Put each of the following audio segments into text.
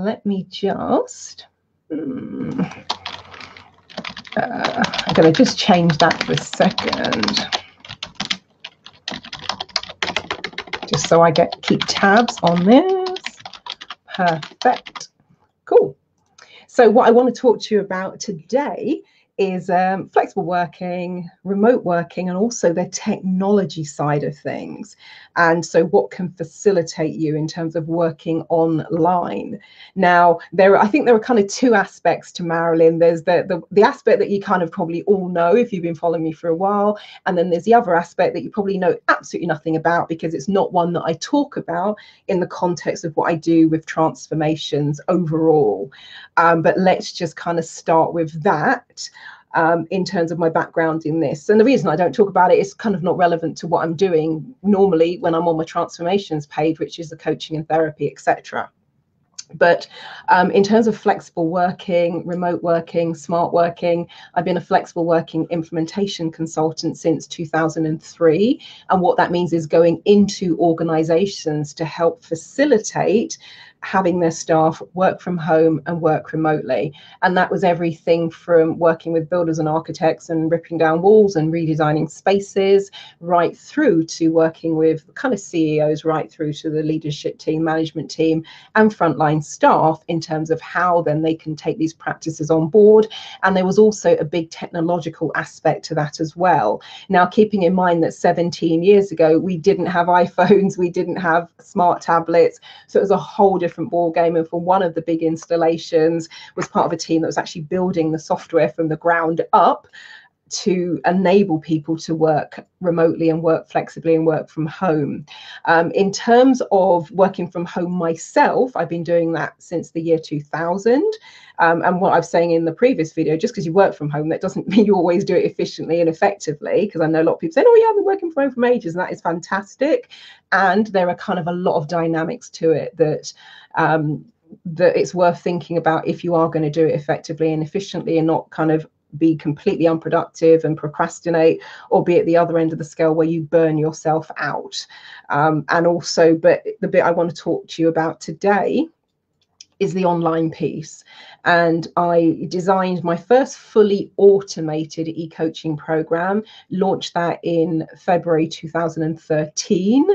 let me just, I'm going to just change that for a second, just so I keep tabs on this. Perfect. Cool. So what I want to talk to you about today is flexible working, remote working, and also the technology side of things. And so what can facilitate you in terms of working online. Now, I think there are kind of two aspects to Marilyn. There's the aspect that you kind of probably all know if you've been following me for a while. And then there's the other aspect that you probably know absolutely nothing about, because it's not one that I talk about in the context of what I do with transformations overall. But let's just kind of start with that. In terms of my background in this. And the reason I don't talk about it is kind of not relevant to what I'm doing normally when I'm on my transformations page, which is the coaching and therapy, etc. But in terms of flexible working, remote working, smart working, I've been a flexible working implementation consultant since 2003. And what that means is going into organizations to help facilitate having their staff work from home and work remotely. And that was everything from working with builders and architects and ripping down walls and redesigning spaces, right through to working with kind of CEOs, right through to the leadership team, management team, and frontline staff in terms of how then they can take these practices on board. And there was also a big technological aspect to that as well. Now, keeping in mind that 17 years ago, we didn't have iPhones, we didn't have smart tablets. So it was a whole different ball game. And for one of the big installations, was part of a team that was actually building the software from the ground up to enable people to work remotely and work flexibly and work from home. In terms of working from home myself, I've been doing that since the year 2000. And what I was saying in the previous video, just because you work from home, that doesn't mean you always do it efficiently and effectively, because I know a lot of people saying, oh yeah, I've been working from home for ages, and that is fantastic. And there are kind of a lot of dynamics to it that it's worth thinking about if you are going to do it effectively and efficiently, and not kind of be completely unproductive and procrastinate, or be at the other end of the scale where you burn yourself out. And also, but the bit I want to talk to you about today is the online piece. And I designed my first fully automated e-coaching program, launched that in February 2013.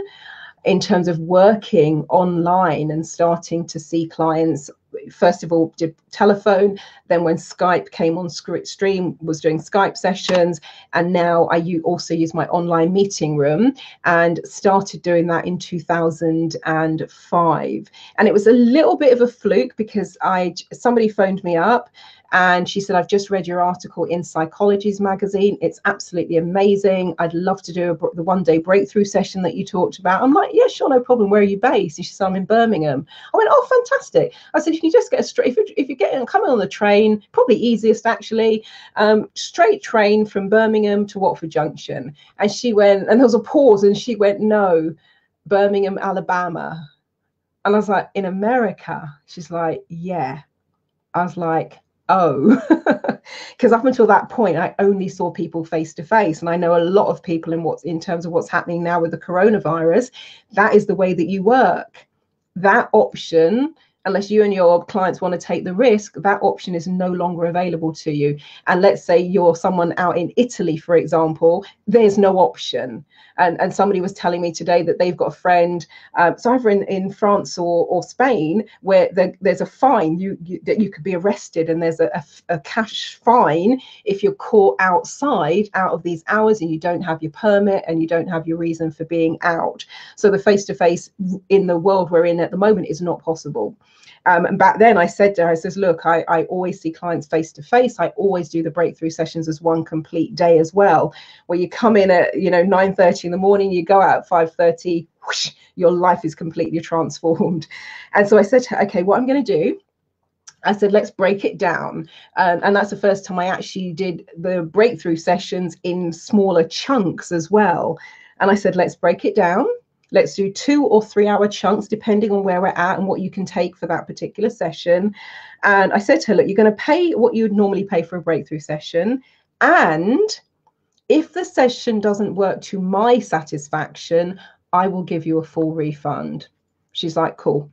In terms of working online and starting to see clients, first of all, did telephone, then when Skype came on stream, was doing Skype sessions, and now I also use my online meeting room, and started doing that in 2005. And it was a little bit of a fluke, because somebody phoned me up and she said, I've just read your article in Psychology's magazine. It's absolutely amazing. I'd love to do the one-day breakthrough session that you talked about. I'm like, yeah, sure, no problem. Where are you based? And she said, I'm in Birmingham. I went, oh, fantastic. I said, you can just get a straight, if you're coming on the train, probably easiest actually, straight train from Birmingham to Watford Junction. And she went, and there was a pause, and she went, no, Birmingham, Alabama. And I was like, in America? She's like, yeah. I was like, oh, because up until that point, I only saw people face to face. And I know a lot of people in terms of what's happening now with the coronavirus, that is the way that you work. That option, unless you and your clients want to take the risk, that option is no longer available to you. And let's say you're someone out in Italy, for example, there's no option. And somebody was telling me today that they've got a friend, so either in France or Spain, where there's a fine, that you could be arrested, and there's a cash fine if you're caught outside out of these hours and you don't have your permit and you don't have your reason for being out. So the face-to-face in the world we're in at the moment is not possible. And back then I said to her, I says, look, I always see clients face to face. I always do the breakthrough sessions as one complete day as well, where you come in at 9:30 in the morning, you go out at 5:30, whoosh, your life is completely transformed. And so I said to her, okay, what I'm going to do, I said, let's break it down. And that's the first time I actually did the breakthrough sessions in smaller chunks as well. And I said, let's break it down. Let's do 2 or 3 hour chunks, depending on where we're at and what you can take for that particular session. And I said to her, look, you're going to pay what you would normally pay for a breakthrough session. And if the session doesn't work to my satisfaction, I will give you a full refund. She's like, cool.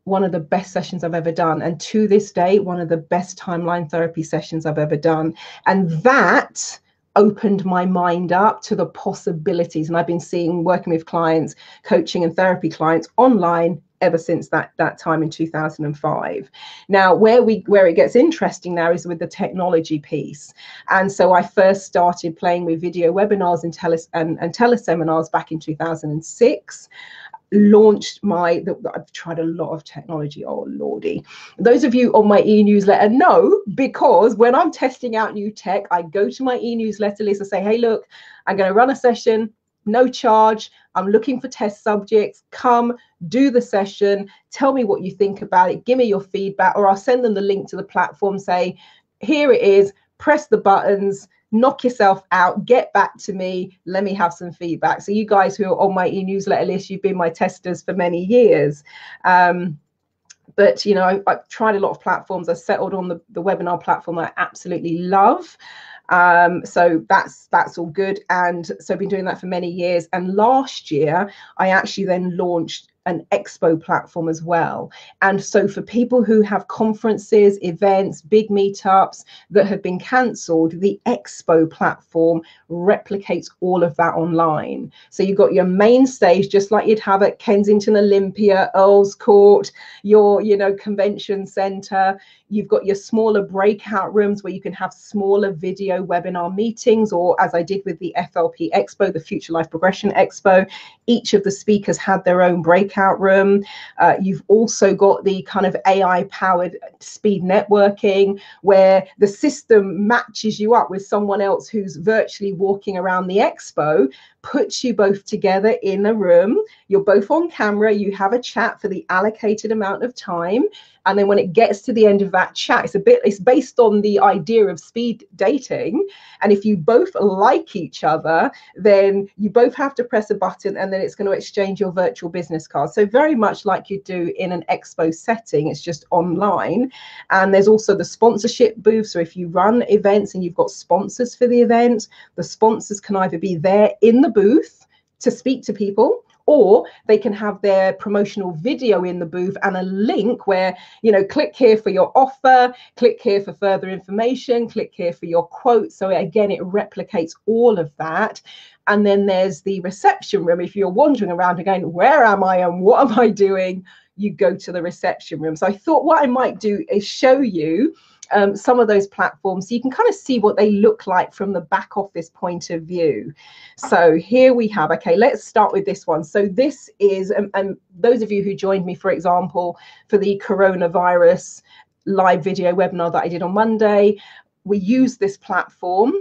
one of the best sessions I've ever done. And to this day, one of the best timeline therapy sessions I've ever done. And that opened my mind up to the possibilities. And I've been working with clients, coaching and therapy clients online ever since that time in 2005. Now, where it gets interesting now is with the technology piece. And so I first started playing with video webinars and teleseminars back in 2006. Launched I've tried a lot of technology, oh lordy. Those of you on my e-newsletter know, because when I'm testing out new tech, I go to my e-newsletter list and say, hey, look, I'm going to run a session, no charge. I'm looking for test subjects. Come do the session. Tell me what you think about it. Give me your feedback, or I'll send them the link to the platform. Say, here it is. Press the buttons. Knock yourself out. Get back to me. Let me have some feedback. So you guys who are on my e-newsletter list, you've been my testers for many years. But you know, I've tried a lot of platforms. I settled on the webinar platform I absolutely love. So that's all good. And so I've been doing that for many years. And last year, I actually then launched an expo platform as well. And so for people who have conferences, events, big meetups that have been cancelled, the expo platform replicates all of that online. So you've got your main stage, just like you'd have at Kensington Olympia, Earl's Court, your, convention center. You've got your smaller breakout rooms where you can have smaller video webinar meetings, or as I did with the FLP Expo, the Future Life Progression Expo, each of the speakers had their own breakout room. You've also got the kind of AI-powered speed networking, where the system matches you up with someone else who's virtually walking around the expo, puts you both together in a room. You're both on camera. You have a chat for the allocated amount of time. And then when it gets to the end of that chat, it's based on the idea of speed dating. And if you both like each other, then you both have to press a button, and then it's going to exchange your virtual business card. So very much like you do in an expo setting, it's just online. And there's also the sponsorship booth. So if you run events and you've got sponsors for the event, the sponsors can either be there in the booth to speak to people, or they can have their promotional video in the booth and a link where, click here for your offer, click here for further information, click here for your quote. So again, it replicates all of that. And then there's the reception room. If you're wandering around again, where am I and what am I doing? You go to the reception room. So I thought what I might do is show you some of those platforms so you can kind of see what they look like from the back office point of view. So here we have, okay, let's start with this one. So this is, and those of you who joined me, for example, for the coronavirus live video webinar that I did on Monday, we used this platform.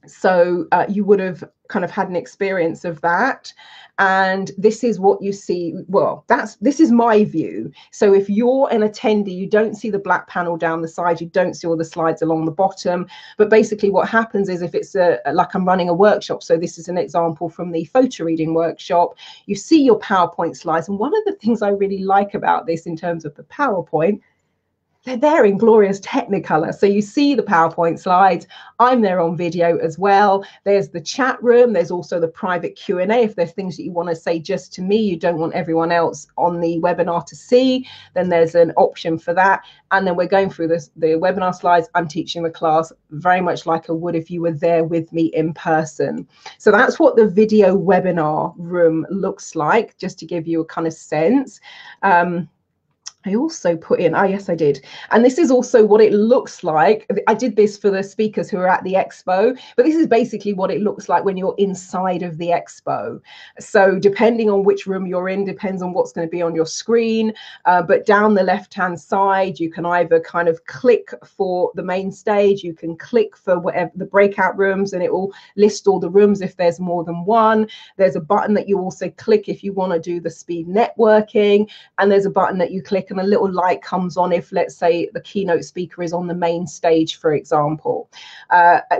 So you would have kind of had an experience of that. And this is what you see. Well, this is my view. So if you're an attendee, you don't see the black panel down the side, you don't see all the slides along the bottom. But basically what happens is, if it's like I'm running a workshop, so this is an example from the photo reading workshop, you see your PowerPoint slides. And one of the things I really like about this in terms of the PowerPoint, they're there in glorious Technicolor. So you see the PowerPoint slides. I'm there on video as well. There's the chat room. There's also the private Q&A. If there's things that you want to say just to me, you don't want everyone else on the webinar to see, then there's an option for that. And then we're going through the webinar slides. I'm teaching the class very much like I would if you were there with me in person. So that's what the video webinar room looks like, just to give you a kind of sense. I also put in, oh yes, I did. And this is also what it looks like. I did this for the speakers who are at the expo, but this is basically what it looks like when you're inside of the expo. So depending on which room you're in, depends on what's going to be on your screen. But down the left-hand side, you can either kind of click for the main stage, you can click for whatever the breakout rooms, and it will list all the rooms if there's more than one. There's a button that you also click if you want to do the speed networking, and there's a button that you click and a little light comes on if, let's say, the keynote speaker is on the main stage, for example.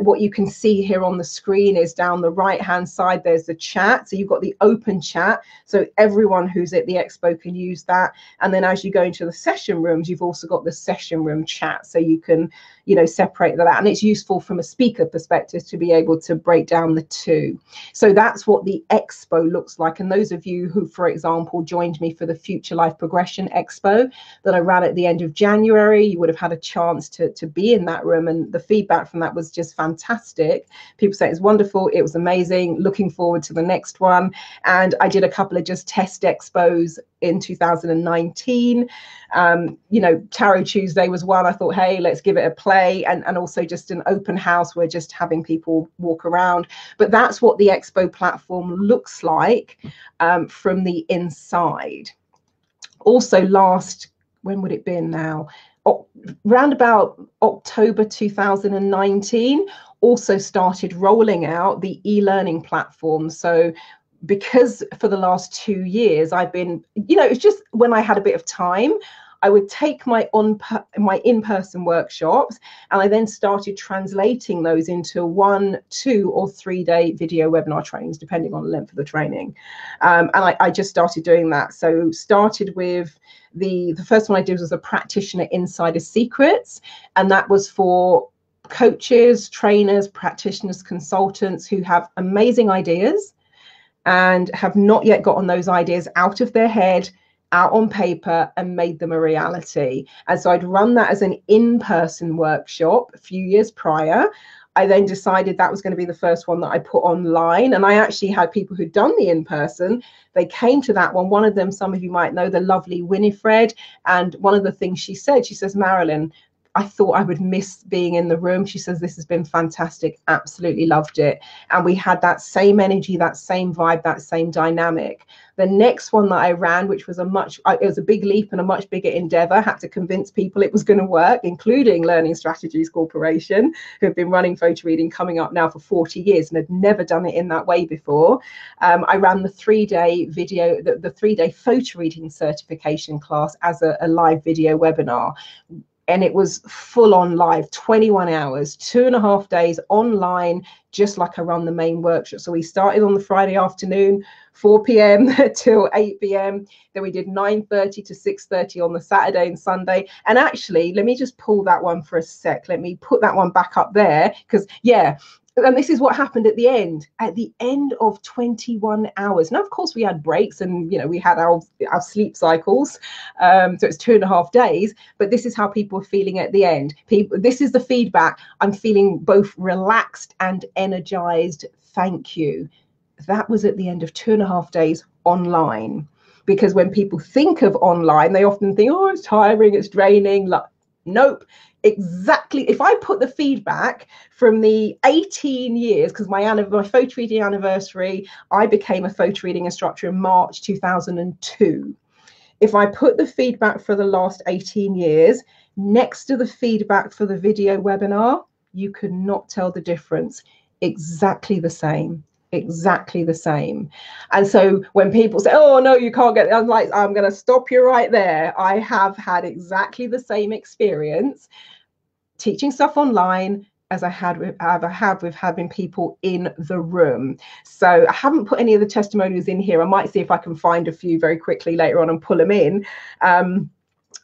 What you can see here on the screen is down the right hand side, there's the chat. So you've got the open chat, so everyone who's at the expo can use that. And then as you go into the session rooms, you've also got the session room chat, so you can separate that out. And it's useful from a speaker perspective to be able to break down the two. So that's what the expo looks like. And those of you who, for example, joined me for the Future Life Progression Expo, Expo that I ran at the end of January. You would have had a chance to be in that room, and the feedback from that was just fantastic. People say it's wonderful, it was amazing, looking forward to the next one. And I did a couple of just test expos in 2019. Tarot Tuesday was one. I thought, hey, let's give it a play, and also just an open house where just having people walk around. But that's what the expo platform looks like from the inside. Also when would it be now? Round about October 2019, also started rolling out the e-learning platform. So because for the last 2 years I've been, it's just when I had a bit of time, I would take my in-person workshops, and I then started translating those into 1, 2, or 3 day video webinar trainings, depending on the length of the training. And I just started doing that. So started with the first one I did was a practitioner insider secrets, and that was for coaches, trainers, practitioners, consultants who have amazing ideas and have not yet gotten those ideas out of their head, out on paper, and made them a reality. And so I'd run that as an in-person workshop a few years prior. I then decided that was going to be the first one that I put online, and I actually had people who'd done the in-person. They came to that one. One of them, some of you might know, the lovely Winifred, and one of the things she says, Marilyn, I thought I would miss being in the room. She says, this has been fantastic, absolutely loved it. And we had that same energy, that same vibe, that same dynamic. The next one that I ran, which was it was a big leap and a much bigger endeavor, had to convince people it was going to work, including Learning Strategies Corporation, who have been running photo reading coming up now for 40 years and had never done it in that way before. I ran the 3-day video, the 3-day photo reading certification class as a live video webinar. And it was full on live, 21 hours, 2.5 days online, just like I run the main workshop. So we started on the Friday afternoon, 4 p.m. till 8 p.m. Then we did 9:30 to 6:30 on the Saturday and Sunday. And actually, let me just pull that one for a sec. Let me put that one back up there, because, yeah. And this is what happened at the end of 21 hours. Now, of course, we had breaks, and we had our sleep cycles. So it's 2.5 days. But this is how people are feeling at the end. This is the feedback. I'm feeling both relaxed and energized. Thank you. That was at the end of 2.5 days online. Because when people think of online, they often think, oh, it's tiring, it's draining. Nope. Exactly. If I put the feedback from the 18 years, because my photo reading anniversary, I became a photo reading instructor in March 2002. If I put the feedback for the last 18 years next to the feedback for the video webinar, you could not tell the difference. Exactly the same. Exactly the same. And so when people say, oh no, you can't get it, I'm like, I'm going to stop you right there. I have had exactly the same experience teaching stuff online as I have with having people in the room. So I haven't put any of the testimonials in here. I might see if I can find a few very quickly later on and pull them in.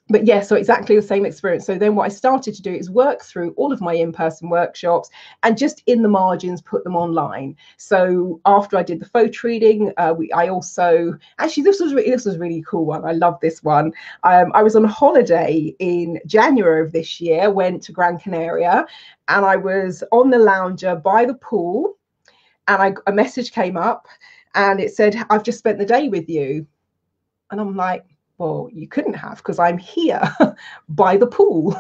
But yeah, so exactly the same experience. So then what I started to do is work through all of my in-person workshops and just in the margins put them online. So after I did the photo reading, I also, actually this was a really cool one. I love this one. I was on holiday in January of this year, went to Gran Canaria, and I was on the lounger by the pool, and a message came up and it said, I've just spent the day with you. And I'm like, well, you couldn't have, because I'm here by the pool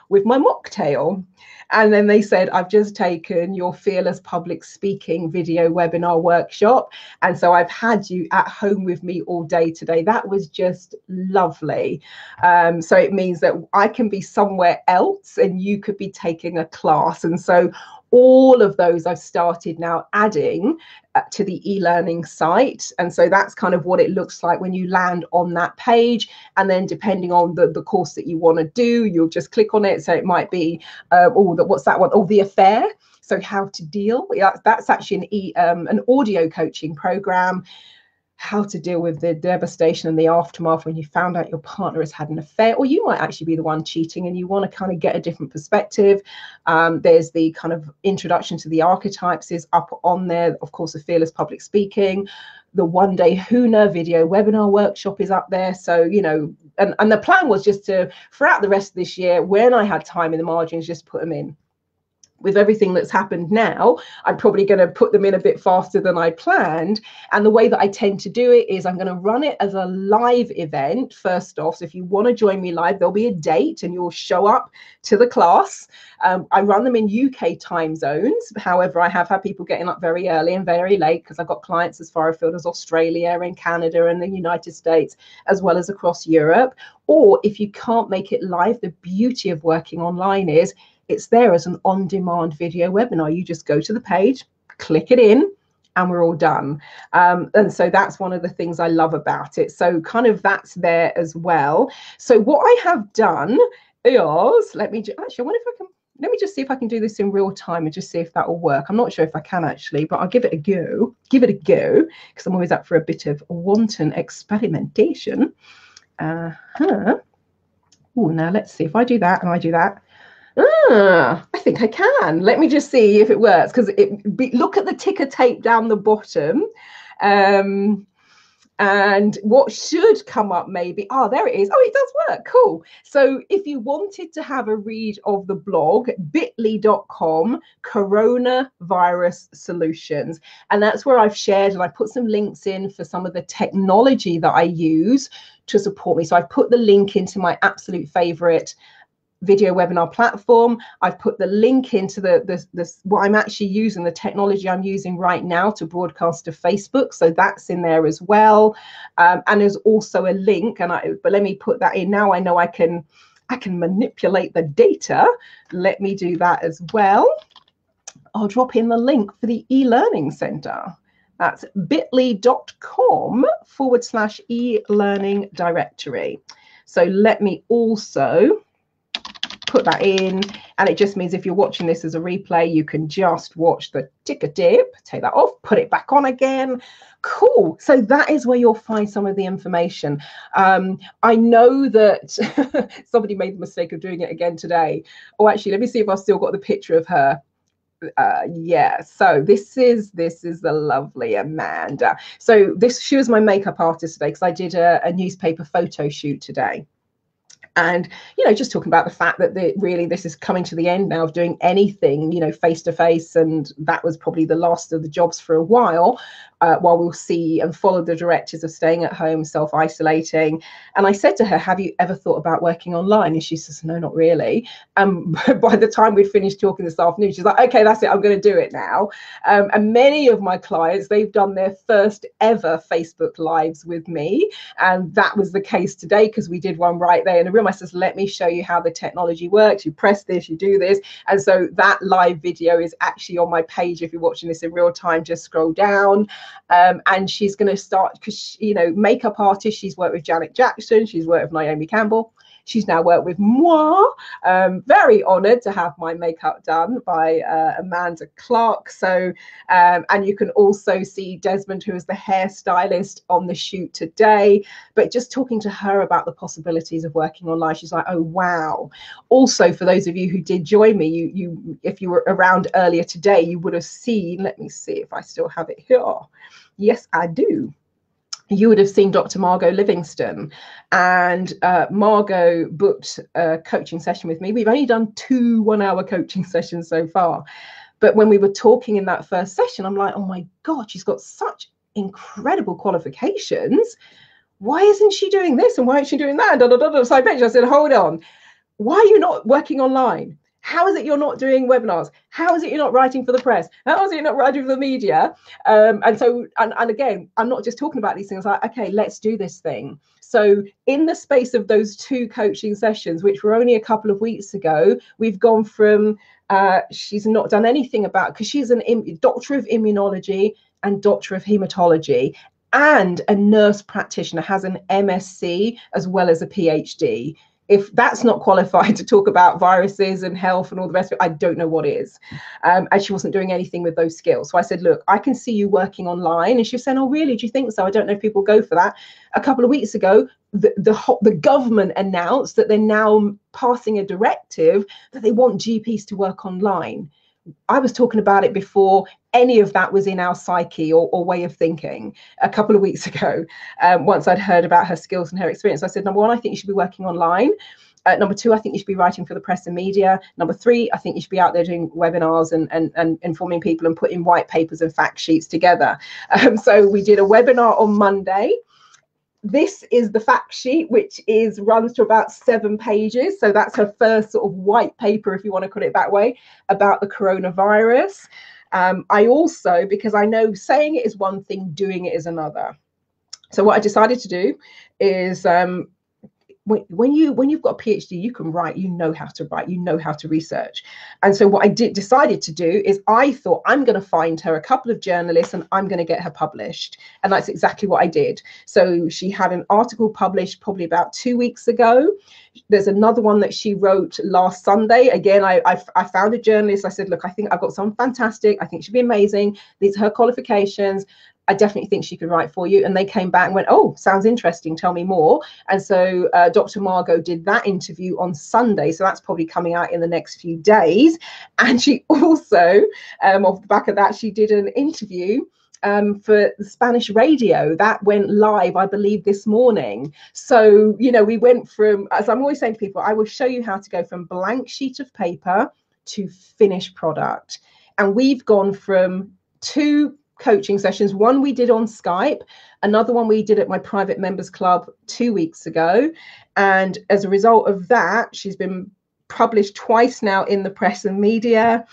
with my mocktail. And then they said, I've just taken your Fearless Public Speaking video webinar workshop. And so I've had you at home with me all day today. That was just lovely. So it means that I can be somewhere else and you could be taking a class. And so all of those I've started now adding to the e-learning site. And so that's kind of what it looks like when you land on that page. And then depending on the course that you want to do, you'll just click on it. So it might be, what's that one? Oh, The Affair. So how to deal. That's actually an audio coaching program. How to deal with the devastation and the aftermath when you found out your partner has had an affair, or you might actually be the one cheating and you want to kind of get a different perspective. There's the kind of introduction to the archetypes is up on there. Of course, the Fearless Public Speaking. the one-day HUNA video webinar workshop is up there. So, you know, and the plan was just to, throughout the rest of this year, when I had time in the margins, just put them in. With everything that's happened now, I'm probably going to put them in a bit faster than I planned. And the way that I tend to do it is I'm going to run it as a live event first off. So if you want to join me live, there'll be a date and you'll show up to the class. I run them in UK time zones. However, I have had people getting up very early and very late because I've got clients as far afield as Australia and Canada and the United States, as well as across Europe. Or if you can't make it live, the beauty of working online is it's there as an on-demand video webinar. You just go to the page, click it in, and we're all done. And so that's one of the things I love about it. So kind of that's there as well. So what I have done is, let me just see if I can do this in real time and just see if that will work. I'm not sure if I can actually, but I'll give it a go. Give it a go, because I'm always up for a bit of wanton experimentation. Oh, now let's see if I do that and I do that. I think I can. Let me just see if it works, because look at the ticker tape down the bottom. And what should come up maybe, there it is. Oh, it does work. Cool. So if you wanted to have a read of the blog, bit.ly.com coronavirus solutions. And that's where I've shared and I put some links in for some of the technology that I use to support me. So I've put the link into my absolute favorite video webinar platform. I've put the link into what I'm actually using, the technology I'm using right now to broadcast to Facebook. So that's in there as well. And there's also a link, but let me put that in now. I know I can manipulate the data. Let me do that as well. I'll drop in the link for the e-learning center. That's bit.ly.com/e-learning directory. So let me also put that in, and it just means if you're watching this as a replay, you can just watch the ticker dip, take that off, put it back on again. Cool. So that is where you'll find some of the information. I know that somebody made the mistake of doing it again today. Oh, actually, let me see if I've still got the picture of her. Yeah, so this is the lovely Amanda. So she was my makeup artist today, because I did a newspaper photo shoot today. And, you know, just talking about the fact that really this is coming to the end now of doing anything, you know, face to face. And that was probably the last of the jobs for a while we'll see and follow the directives of staying at home, self-isolating. And I said to her, have you ever thought about working online? And she says, no, not really. By the time we'd finished talking this afternoon, she's like, okay, that's it, I'm going to do it now. And many of my clients, they've done their first ever Facebook Lives with me. And that was the case today, because we did one right there in the room. I says, let me show you how the technology works. You press this, you do this. And so that live video is actually on my page. If you're watching this in real time, just scroll down. And she's going to start, because, you know, makeup artist, she's worked with Janet Jackson, she's worked with Naomi Campbell. She's now worked with moi. Very honoured to have my makeup done by Amanda Clark. So, and you can also see Desmond, who is the hairstylist, on the shoot today. But just talking to her about the possibilities of working online, she's like, oh, wow. Also, for those of you who did join me, if you were around earlier today, you would have seen, let me see if I still have it here. Yes, I do. You would have seen Dr. Margot Livingston, and Margot booked a coaching session with me. We've only done 2 one-hour coaching sessions so far. But when we were talking in that first session, I'm like, oh my God, she's got such incredible qualifications. Why isn't she doing this? And why isn't she doing that? So I said, hold on. Why are you not working online? How is it you're not doing webinars? How is it you're not writing for the press? How is it you're not writing for the media? And again, I'm not just talking about these things. Like, okay, let's do this thing. So in the space of those 2 coaching sessions, which were only a couple of weeks ago, we've gone from, she's not done anything about, because she's a doctor of immunology and doctor of hematology, and a nurse practitioner, has an MSc as well as a PhD. If that's not qualified to talk about viruses and health and all the rest of it, I don't know what is. And she wasn't doing anything with those skills. So I said, look, I can see you working online. And she was saying, oh, really? Do you think so? I don't know if people go for that. A couple of weeks ago, the government announced that they're now passing a directive that they want GPs to work online. I was talking about it before any of that was in our psyche or way of thinking. A couple of weeks ago, once I'd heard about her skills and her experience, I said, number one, I think you should be working online. Number two, I think you should be writing for the press and media. Number three, I think you should be out there doing webinars and informing people and putting white papers and fact sheets together. So we did a webinar on Monday. This is the fact sheet, which runs to about 7 pages. So that's her first sort of white paper, if you want to call it that way, about the coronavirus. I also, because I know saying it is one thing, doing it is another. So what I decided to do is when you've got a PhD, you can write, you know how to write, you know how to research. And so what I decided to do is I thought I'm going to find her a couple of journalists and I'm going to get her published. And that's exactly what I did. So she had an article published probably about 2 weeks ago. There's another one that she wrote last Sunday. Again, I found a journalist. I said, look, I think I've got someone fantastic. I think she'd be amazing. These are her qualifications. I definitely think she could write for you. And they came back and went, oh, sounds interesting. Tell me more. And so Dr. Margot did that interview on Sunday. So that's probably coming out in the next few days. And she also, off the back of that, she did an interview for the Spanish radio that went live, I believe, this morning. So, you know, we went from, as I'm always saying to people, I will show you how to go from blank sheet of paper to finished product. And we've gone from 2 coaching sessions. One we did on Skype, another one we did at my private members club 2 weeks ago. And as a result of that, she's been published twice now in the press and media.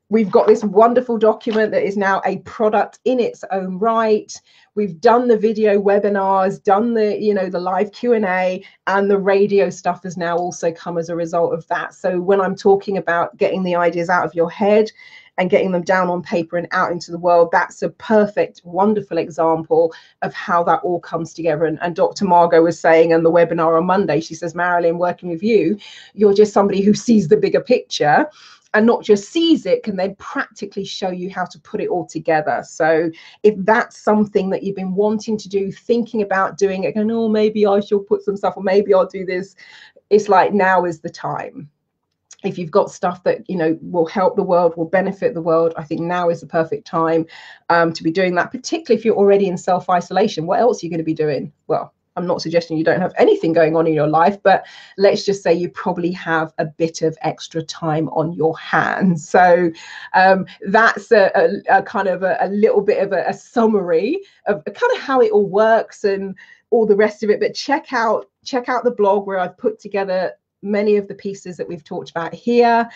We've got this wonderful document that is now a product in its own right. We've done the video webinars, done the, you know, the live Q&A, and the radio stuff has now also come as a result of that. So when I'm talking about getting the ideas out of your head and getting them down on paper and out into the world, that's a perfect, wonderful example of how that all comes together. And Dr. Margot was saying in the webinar on Monday, she says, Marilyn, working with you, you're just somebody who sees the bigger picture and not just sees it, can then practically show you how to put it all together. So if that's something that you've been wanting to do, thinking about doing it, going, oh, maybe I should put some stuff, or maybe I'll do this, it's like, now is the time. If you've got stuff that, you know, will help the world, will benefit the world, I think now is the perfect time to be doing that, particularly if you're already in self-isolation. What else are you going to be doing? Well, I'm not suggesting you don't have anything going on in your life, but let's just say you probably have a bit of extra time on your hands. So that's a kind of a little bit of a summary of kind of how it all works and all the rest of it. But check out the blog where I've put together many of the pieces that we've talked about here.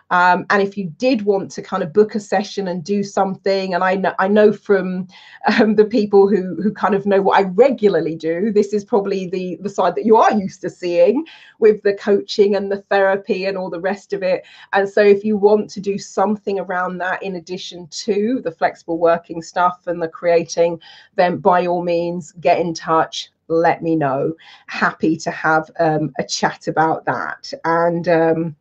And if you did want to kind of book a session and do something, and I know from the people who kind of know what I regularly do, this is probably the side that you are used to seeing with the coaching and the therapy and all the rest of it. And so if you want to do something around that in addition to the flexible working stuff and the creating, then by all means get in touch. Let me know. Happy to have a chat about that. And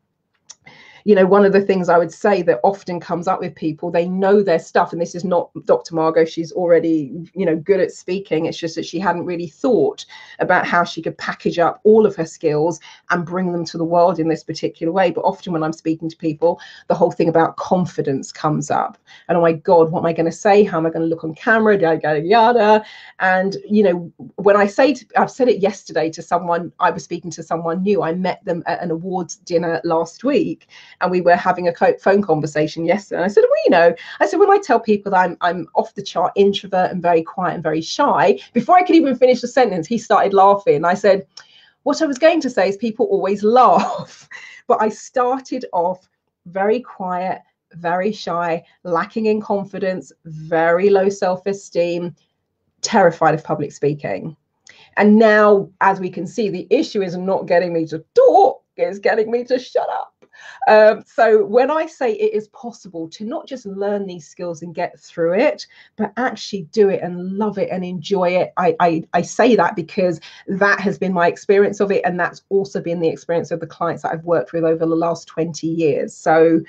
you know, one of the things I would say that often comes up with people, they know their stuff, and this is not Dr. Margot, she's already, you know, good at speaking. It's just that she hadn't really thought about how she could package up all of her skills and bring them to the world in this particular way. But often when I'm speaking to people, the whole thing about confidence comes up. And oh my God, what am I going to say? How am I going to look on camera? Yada, yada. And, you know, when I say, I've said it yesterday to someone, I was speaking to someone new. I met them at an awards dinner last week, and we were having a phone conversation yesterday. And I said, well, you know, I said, when I tell people that I'm off the chart introvert and very quiet and very shy, before I could even finish the sentence, he started laughing. I said, what I was going to say is people always laugh. But I started off very quiet, very shy, lacking in confidence, very low self-esteem, terrified of public speaking. And now, as we can see, the issue is not getting me to talk, it's getting me to shut up. So when I say it is possible to not just learn these skills and get through it, but actually do it and love it and enjoy it, I say that because that has been my experience of it. And that's also been the experience of the clients that I've worked with over the last 20 years. So,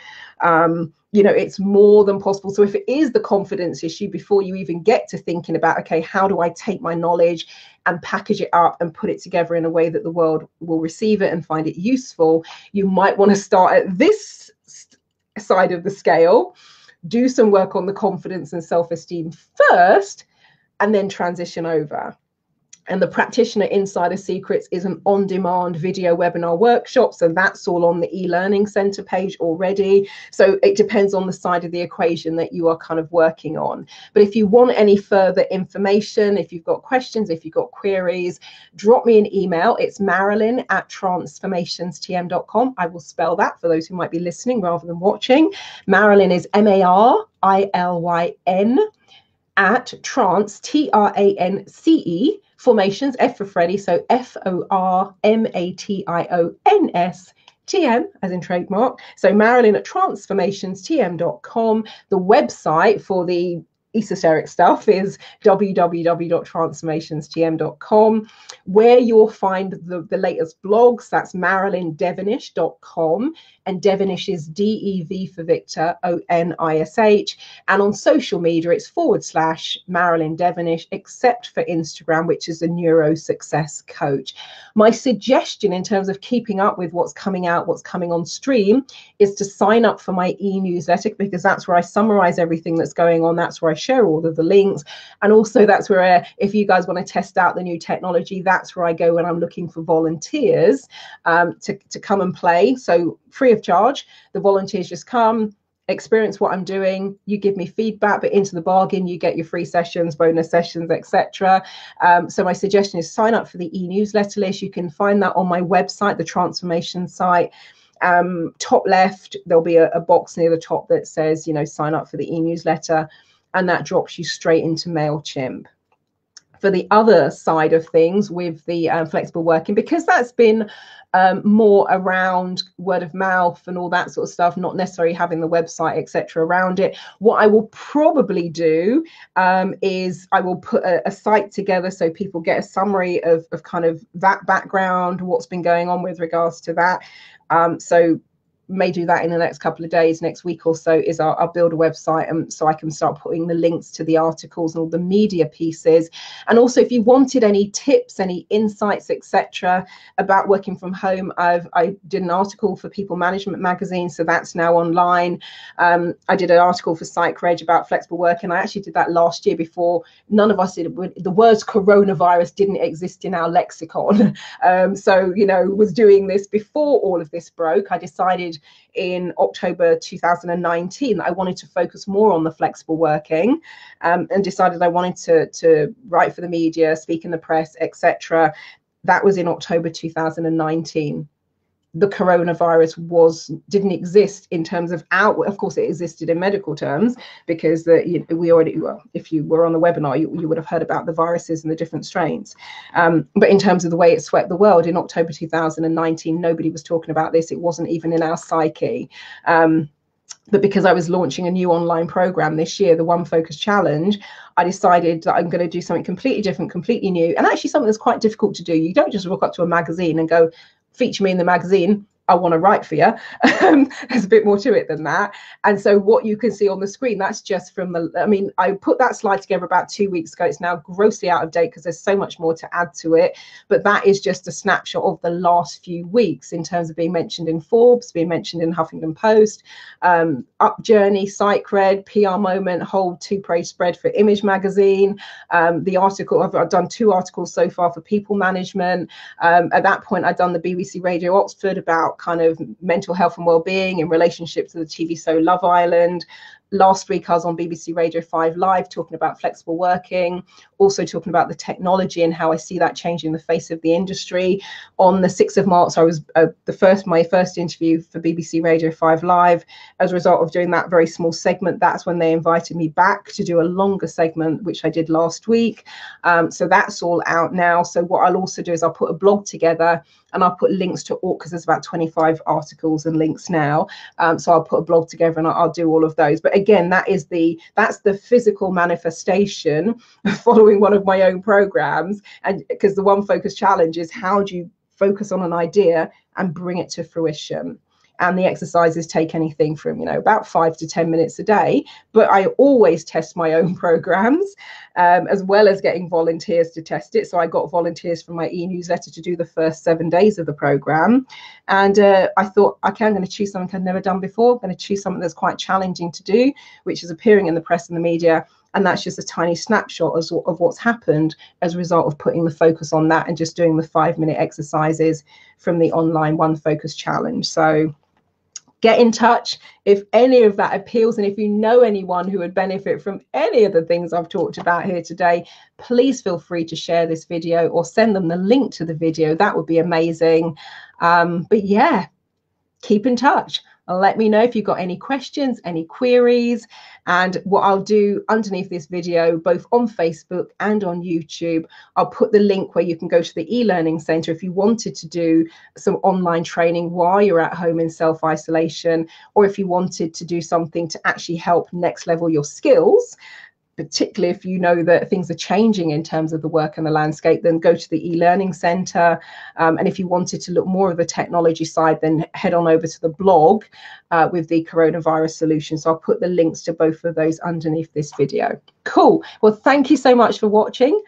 you know, it's more than possible. So if it is the confidence issue, before you even get to thinking about, okay, how do I take my knowledge and package it up and put it together in a way that the world will receive it and find it useful, you might want to start at this side of the scale, do some work on the confidence and self-esteem first, and then transition over. And the Practitioner Insider Secrets is an on-demand video webinar workshop. So that's all on the e-learning center page already. So it depends on the side of the equation that you are kind of working on. But if you want any further information, if you've got questions, if you've got queries, drop me an email. It's marilyn@transformationstm.com. I will spell that for those who might be listening rather than watching. Marilyn is MARILYN at trance, TRANCE, formations, F for Freddy, so FORMATIONS as in trademark. So Marilyn at transformationstm.com. The website for the esoteric stuff is www.transformationstm.com, where you'll find the latest blogs. That's marilyndevonish.com, and Devonish is DEV for Victor, ONISH. And on social media, it's / Marilyn Devonish, except for Instagram, which is a neuro success coach. My suggestion in terms of keeping up with what's coming out, what's coming on stream, is to sign up for my e-newsletter, because that's where I summarize everything that's going on. That's where I share all of the links. And also that's where, if you guys want to test out the new technology, that's where I go when I'm looking for volunteers to come and play. So free of charge, the volunteers just come, experience what I'm doing, you give me feedback, but into the bargain you get your free sessions, bonus sessions, etc. So my suggestion is sign up for the e-newsletter list. You can find that on my website, the transformation site. Top left, there'll be a box near the top that says, you know, sign up for the e-newsletter, and that drops you straight into MailChimp. For the other side of things with the flexible working, because that's been more around word of mouth and all that sort of stuff, not necessarily having the website, etc. around it, what I will probably do is I will put a site together so people get a summary of kind of that background, what's been going on with regards to that. So may do that in the next couple of days, next week or so, is I'll build a website, and so I can start putting the links to the articles and all the media pieces. And also, if you wanted any tips, any insights, etc. about working from home, I did an article for People Management magazine, so that's now online. I did an article for PsychReg about flexible work, and I actually did that last year before none of us did. The words coronavirus didn't exist in our lexicon. So, you know, was doing this before all of this broke. I decided in October 2019 that I wanted to focus more on the flexible working, and decided I wanted to write for the media, speak in the press, etc. That was in October 2019. The coronavirus didn't exist in terms of of course it existed in medical terms, because we already, well, if you were on the webinar, you would have heard about the viruses and the different strains. But in terms of the way it swept the world in October 2019, nobody was talking about this. It wasn't even in our psyche. But because I was launching a new online program this year, the One Focus Challenge, I decided that I'm going to do something completely different, completely new, and actually something that's quite difficult to do. You don't just walk up to a magazine and go, feature me in the magazine, I want to write for you. There's a bit more to it than that. And so what you can see on the screen, that's just from I put that slide together about 2 weeks ago. It's now grossly out of date because there's so much more to add to it. But that is just a snapshot of the last few weeks in terms of being mentioned in Forbes, being mentioned in Huffington Post, Up Journey, PsychRed, PR Moment, Hold to Pray Spread for Image Magazine. The article, I've done 2 articles so far for People Management. At that point, I'd done the BBC Radio Oxford about kind of mental health and well-being in relationship to the TV show Love Island. Last week I was on BBC Radio 5 Live talking about flexible working, also talking about the technology and how I see that changing the face of the industry. On the 6th of March, I was my first interview for BBC Radio 5 Live. As a result of doing that very small segment, that's when they invited me back to do a longer segment, which I did last week. So that's all out now. So what I'll also do is I'll put a blog together, and I'll put links to all, because there's about 25 articles and links now. So I'll put a blog together and I'll do all of those. But again, that's the physical manifestation following one of my own programs. And because the One Focus Challenge is, how do you focus on an idea and bring it to fruition? and the exercises take anything from, about 5 to 10 minutes a day. But I always test my own programs, as well as getting volunteers to test it. So I got volunteers from my e-newsletter to do the first 7 days of the program. And I thought, okay, I'm going to choose something I've never done before. I'm going to choose something that's quite challenging to do, which is appearing in the press and the media. And that's just a tiny snapshot of what's happened as a result of putting the focus on that and just doing the 5-minute exercises from the online One Focus Challenge. So get in touch if any of that appeals, and if you know anyone who would benefit from any of the things I've talked about here today, please feel free to share this video or send them the link to the video. That would be amazing. But yeah, keep in touch. Let me know if you've got any questions, any queries. And what I'll do underneath this video, both on Facebook and on YouTube, I'll put the link where you can go to the e-learning center if you wanted to do some online training while you're at home in self-isolation, or if you wanted to do something to actually help next level your skills, particularly if you know that things are changing in terms of the work and the landscape, then go to the e-learning center. And if you wanted to look more of the technology side, then head on over to the blog with the coronavirus solution. So I'll put the links to both of those underneath this video. Cool. Well, thank you so much for watching.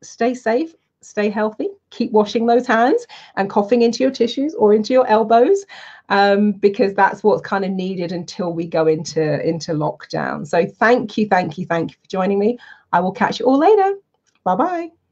Stay safe, stay healthy, keep washing those hands and coughing into your tissues or into your elbows, because that's what's kind of needed until we go into lockdown. So thank you for joining me. I will catch you all later. Bye-bye.